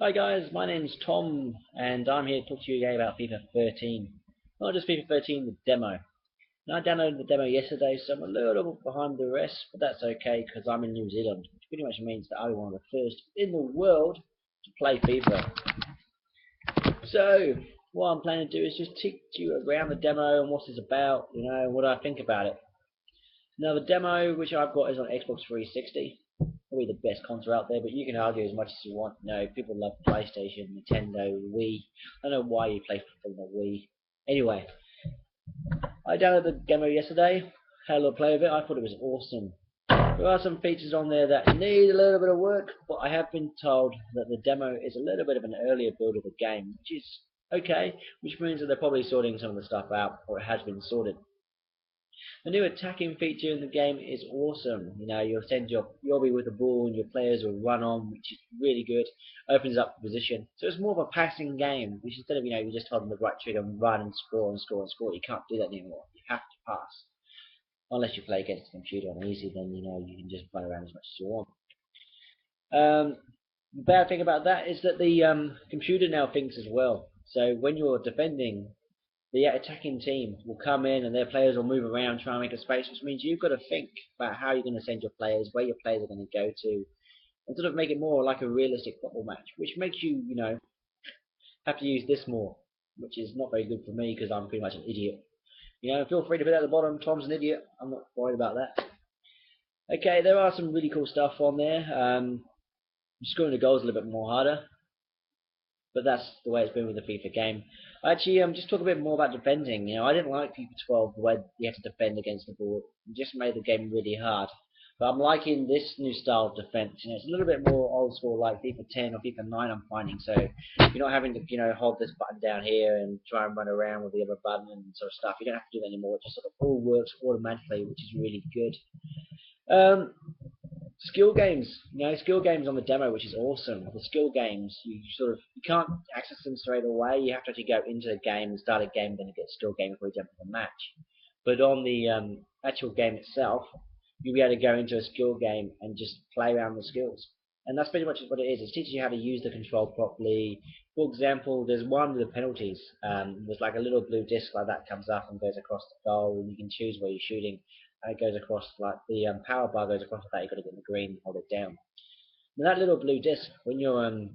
Hi guys, my name's Tom, and I'm here to talk to you again about FIFA 13. Not just FIFA 13, the demo. Now, I downloaded the demo yesterday, so I'm a little bit behind the rest, but that's okay because I'm in New Zealand, which pretty much means that I'm one of the first in the world to play FIFA. So, what I'm planning to do is just teach you around the demo and what it's about, what I think about it. Now, the demo which I've got is on Xbox 360. Probably the best console out there, but you can argue as much as you want. People love PlayStation, Nintendo, Wii. I don't know why you play from the Wii. Anyway, I downloaded the demo yesterday, had a little play with it. I thought it was awesome. There are some features on there that need a little bit of work, but I have been told that the demo is a little bit of an earlier build of the game, which is okay, which means that they're probably sorting some of the stuff out, or it has been sorted. The new attacking feature in the game is awesome. You'll be with the ball and your players will run on, which is really good. Opens up the position. So it's more of a passing game, which instead of you just holding the right trigger and run and score and score and score, you can't do that anymore. You have to pass. Unless you play against a computer on easy, then you can just play around as much as you want. The bad thing about that is that the computer now thinks as well. So when you're defending, the attacking team will come in and their players will move around, try and make a space, which means you've got to think about how you're going to send your players, where your players are going to go to, and sort of make it more like a realistic football match, which makes you, have to use this more, which is not very good for me because I'm pretty much an idiot. Feel free to put at the bottom, Tom's an idiot. I'm not worried about that. Okay, there are some really cool stuff on there. Scoring the goals a little bit more harder, but that's the way it's been with the FIFA game. Actually, just talk a bit more about defending. I didn't like FIFA 12 the way you had to defend against the ball. It just made the game really hard. But I'm liking this new style of defense. It's a little bit more old school, like FIFA 10 or FIFA 9. I'm finding so you're not having to hold this button down here and try and run around with the other button and sort of stuff. You don't have to do that anymore. It just sort of all works automatically, which is really good. Skill games, skill games on the demo, which is awesome. The skill games, you can't access them straight away. You have to actually go into the game and start a game, then you get a skill game before you jump into the match. But on the actual game itself, you'll be able to go into a skill game and just play around with skills. And that's pretty much what it is. It teaches you how to use the control properly. For example, there's one with the penalties. There's like a little blue disc like that comes up and goes across the goal, and you can choose where you're shooting. And it goes across like the power bar goes across that. You've got to get in the green and hold it down. Now that little blue disc, when you're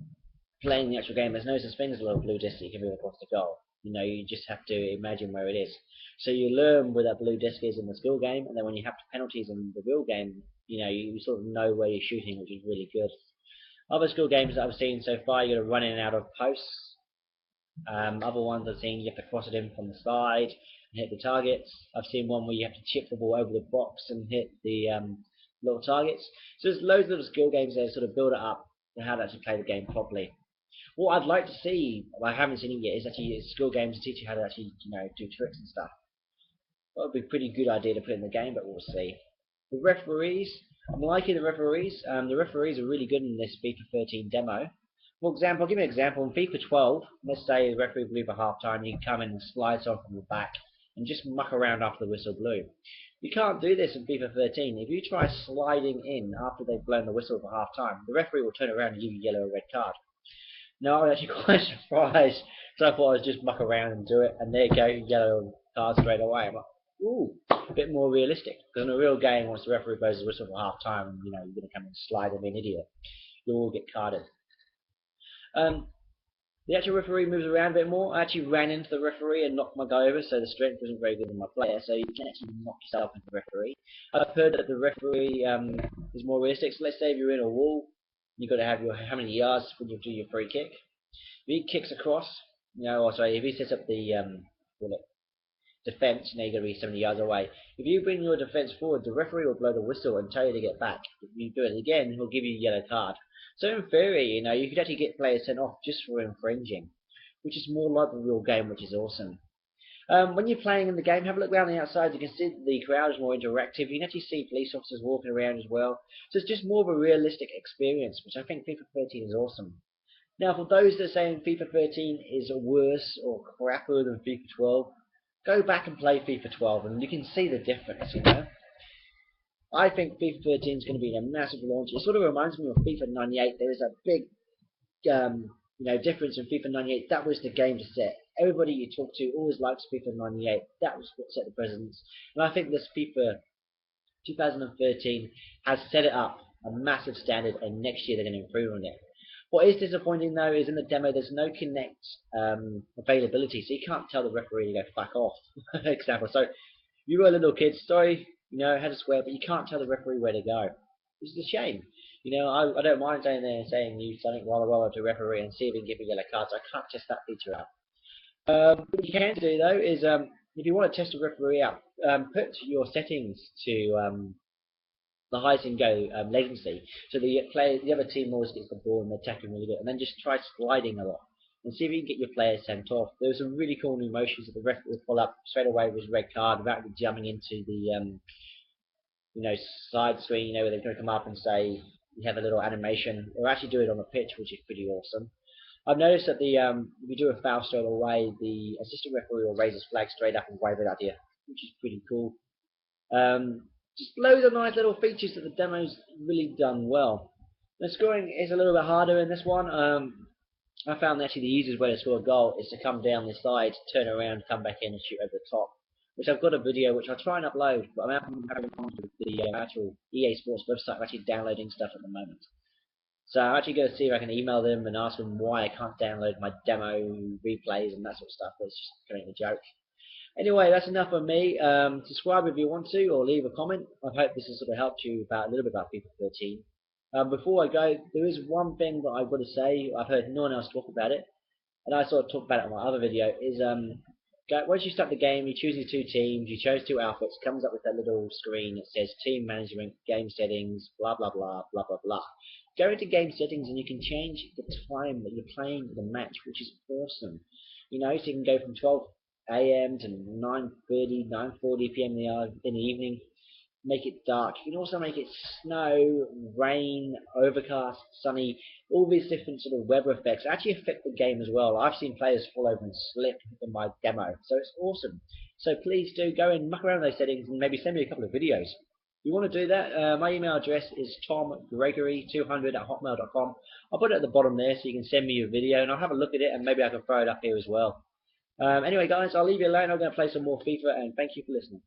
playing the actual game, there's no such thing as a little blue disc that you can move across the goal. You just have to imagine where it is. So you learn where that blue disc is in the skill game, and then when you have penalties in the real game, you sort of know where you're shooting, which is really good. Other skill games that I've seen so far, you're going to run in and out of posts. Other ones I've seen, you have to cross it in from the side and hit the targets. I've seen one where you have to chip the ball over the box and hit the little targets. So there's loads of little skill games there to sort of build it up to how to actually play the game properly. What I'd like to see, I haven't seen it yet, is actually skill games to teach you how to actually, do tricks and stuff. That would be a pretty good idea to put in the game, but we'll see. The referees, I'm liking the referees. The referees are really good in this FIFA 13 demo. For example, I'll give you an example. In FIFA 12, let's say the referee blew for half time, you can come in and slide on from the back and just muck around after the whistle blew. You can't do this in FIFA 13. If you try sliding in after they've blown the whistle for half time, the referee will turn around and give you a yellow or red card. No, I was actually quite surprised. So I thought I'd just muck around and do it, and there you go, yellow card straight away. I'm like, ooh, a bit more realistic. Because in a real game, once the referee blows the whistle for half time, you're going to come and slide and be an idiot. You'll all get carded. The actual referee moves around a bit more. I actually ran into the referee and knocked my guy over, so the strength wasn't very good in my player, so you can actually knock yourself into the referee. I've heard that the referee is more realistic, so let's say if you're in a wall, you've got to have how many yards when you do your free kick. If he kicks across, if he sets up the defense, you've got to be 70 yards away. If you bring your defense forward, the referee will blow the whistle and tell you to get back. If you do it again, he'll give you a yellow card. So in theory, you could actually get players sent off just for infringing, which is more like the real game, which is awesome. When you're playing in the game, have a look around the outside. You can see the crowd is more interactive. You can actually see police officers walking around as well. So it's just more of a realistic experience, which I think FIFA 13 is awesome. Now, for those that are saying FIFA 13 is worse or crappier than FIFA 12, go back and play FIFA 12, and you can see the difference. I think FIFA 13 is going to be a massive launch. It sort of reminds me of FIFA 98. There is a big difference in FIFA 98. That was the game to set. Everybody you talk to always likes FIFA 98. That was what set the precedence. And I think this FIFA 2013 has set it up a massive standard, and next year they're going to improve on it. What is disappointing though is in the demo there's no Kinect availability, so you can't tell the referee to go fuck off. Example. So you were a little kid, sorry, had to swear, but you can't tell the referee where to go. Which is a shame. I don't mind saying there and saying you something rather to referee and see if he can give me a yellow card, so I can't test that feature out. What you can do though is if you want to test a referee out, put your settings to the highest and go latency, so the other team always gets the ball and they're attacking really good, and then just try sliding a lot and see if you can get your players sent off. There were some really cool new motions that the ref would pull up straight away with his red card without jumping into the side screen, where they're going to come up and say you have a little animation, or actually do it on the pitch, which is pretty awesome. I've noticed that if you do a foul straight away, the assistant referee will raise his flag straight up and wave it at you, which is pretty cool. Just loads of nice little features that the demo's really done well. The scoring is a little bit harder in this one. I found actually the easiest way to score a goal is to come down the side, turn around, come back in and shoot over the top. Which I've got a video which I'll try and upload, but I'm having problems with the actual EA Sports website. I'm actually downloading stuff at the moment. So I'm actually going to see if I can email them and ask them why I can't download my demo replays and that sort of stuff. But it's just kind of a joke. Anyway, that's enough of me. Subscribe if you want to, or leave a comment. I hope this has sort of helped you a little bit about FIFA 13. Before I go, there is one thing that I've got to say. I've heard no one else talk about it, and I sort of talked about it in my other video. Is once you start the game, you choose your two teams, you chose two outfits, it comes up with that little screen that says team management, game settings, blah blah blah, blah blah blah. Go into game settings and you can change the time that you're playing the match, which is awesome. So you can go from 12 AM to 9:30, 9:40 PM in the evening. Make it dark. You can also make it snow, rain, overcast, sunny. All these different sort of weather effects actually affect the game as well. I've seen players fall over and slip in my demo, so it's awesome. So please do go and muck around those settings and maybe send me a couple of videos. If you want to do that, my email address is tomgregory200@hotmail.com. I'll put it at the bottom there so you can send me your video and I'll have a look at it and maybe I can throw it up here as well. Anyway guys, I'll leave you alone. I'm going to play some more FIFA and thank you for listening.